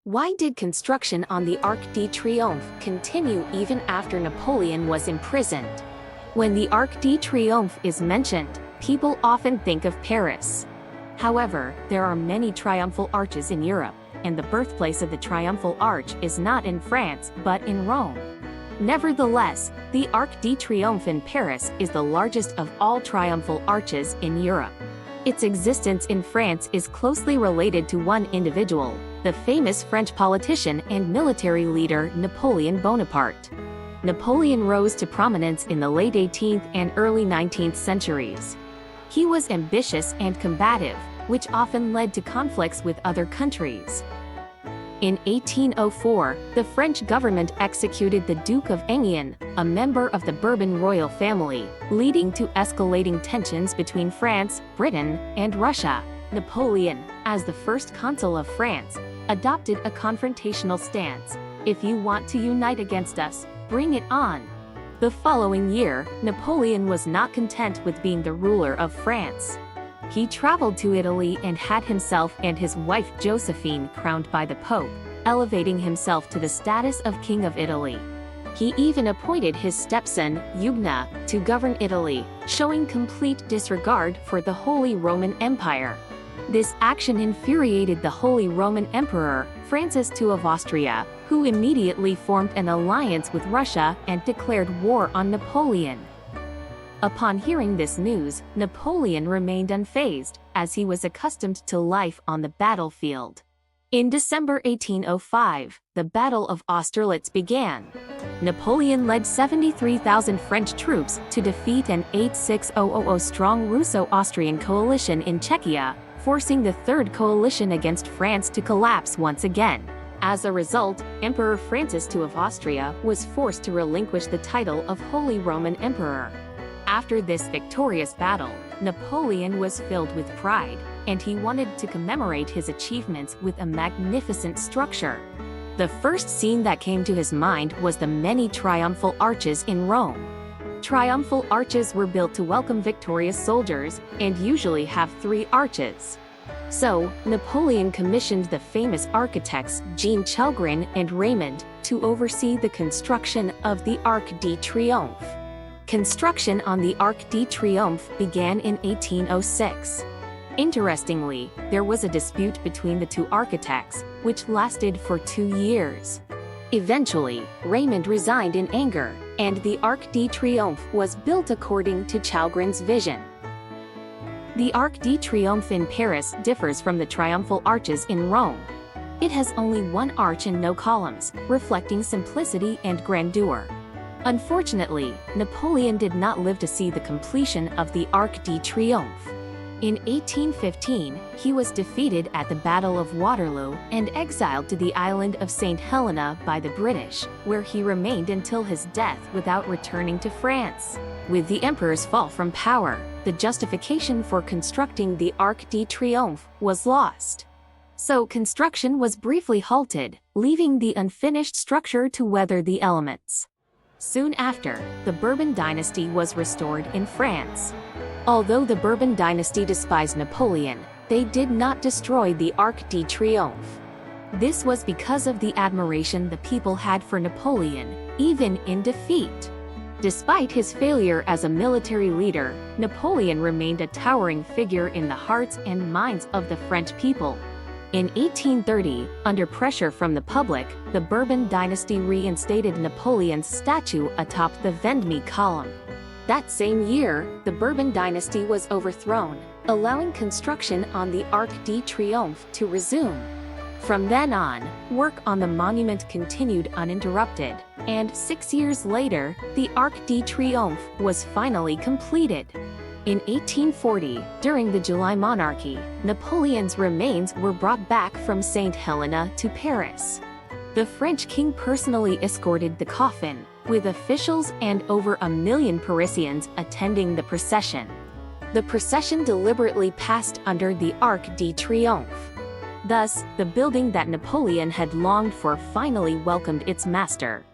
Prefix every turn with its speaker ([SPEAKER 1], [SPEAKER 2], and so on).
[SPEAKER 1] Why did construction on the Arc de Triomphe continue even after Napoleon was imprisoned? When the Arc de Triomphe is mentioned, people often think of Paris. However, there are many triumphal arches in Europe, and the birthplace of the Triumphal Arch is not in France but in Rome. Nevertheless, the Arc de Triomphe in Paris is the largest of all triumphal arches in Europe. Its existence in France is closely related to one individual, the famous French politician and military leader Napoleon Bonaparte. Napoleon rose to prominence in the late 18th and early 19th centuries. He was ambitious and combative, which often led to conflicts with other countries. In 1804, the French government executed the Duke of Enghien, a member of the Bourbon royal family, leading to escalating tensions between France, Britain, and Russia. Napoleon, as the first consul of France, adopted a confrontational stance. "If you want to unite against us, bring it on." The following year, Napoleon was not content with being the ruler of France. He traveled to Italy and had himself and his wife Josephine crowned by the Pope, elevating himself to the status of King of Italy. He even appointed his stepson, Hugues, to govern Italy, showing complete disregard for the Holy Roman Empire. This action infuriated the Holy Roman Emperor, Francis II of Austria, who immediately formed an alliance with Russia and declared war on Napoleon. Upon hearing this news, Napoleon remained unfazed, as he was accustomed to life on the battlefield. In December 1805, the Battle of Austerlitz began. Napoleon led 73,000 French troops to defeat an 86,000-strong Russo-Austrian coalition in Czechia, forcing the Third Coalition against France to collapse once again. As a result, Emperor Francis II of Austria was forced to relinquish the title of Holy Roman Emperor. After this victorious battle, Napoleon was filled with pride, and he wanted to commemorate his achievements with a magnificent structure. The first scene that came to his mind was the many triumphal arches in Rome. Triumphal arches were built to welcome victorious soldiers, and usually have 3 arches. So, Napoleon commissioned the famous architects Jean Chelgrin and Raymond to oversee the construction of the Arc de Triomphe. Construction on the Arc de Triomphe began in 1806. Interestingly, there was a dispute between the two architects, which lasted for 2 years. Eventually, Raymond resigned in anger, and the Arc de Triomphe was built according to Chelgrin's vision. The Arc de Triomphe in Paris differs from the triumphal arches in Rome. It has only 1 arch and no columns, reflecting simplicity and grandeur. Unfortunately, Napoleon did not live to see the completion of the Arc de Triomphe. In 1815, he was defeated at the Battle of Waterloo and exiled to the island of St. Helena by the British, where he remained until his death without returning to France. With the emperor's fall from power, the justification for constructing the Arc de Triomphe was lost. So construction was briefly halted, leaving the unfinished structure to weather the elements. Soon after, the Bourbon dynasty was restored in France. Although the Bourbon dynasty despised Napoleon, they did not destroy the Arc de Triomphe. This was because of the admiration the people had for Napoleon, even in defeat. Despite his failure as a military leader, Napoleon remained a towering figure in the hearts and minds of the French people. In 1830, under pressure from the public, the Bourbon dynasty reinstated Napoleon's statue atop the Vendée column. That same year, the Bourbon dynasty was overthrown, allowing construction on the Arc de Triomphe to resume. From then on, work on the monument continued uninterrupted, and 6 years later, the Arc de Triomphe was finally completed. In 1840, during the July Monarchy, Napoleon's remains were brought back from St. Helena to Paris. The French king personally escorted the coffin, with officials and over 1 million Parisians attending the procession. The procession deliberately passed under the Arc de Triomphe. Thus, the building that Napoleon had longed for finally welcomed its master.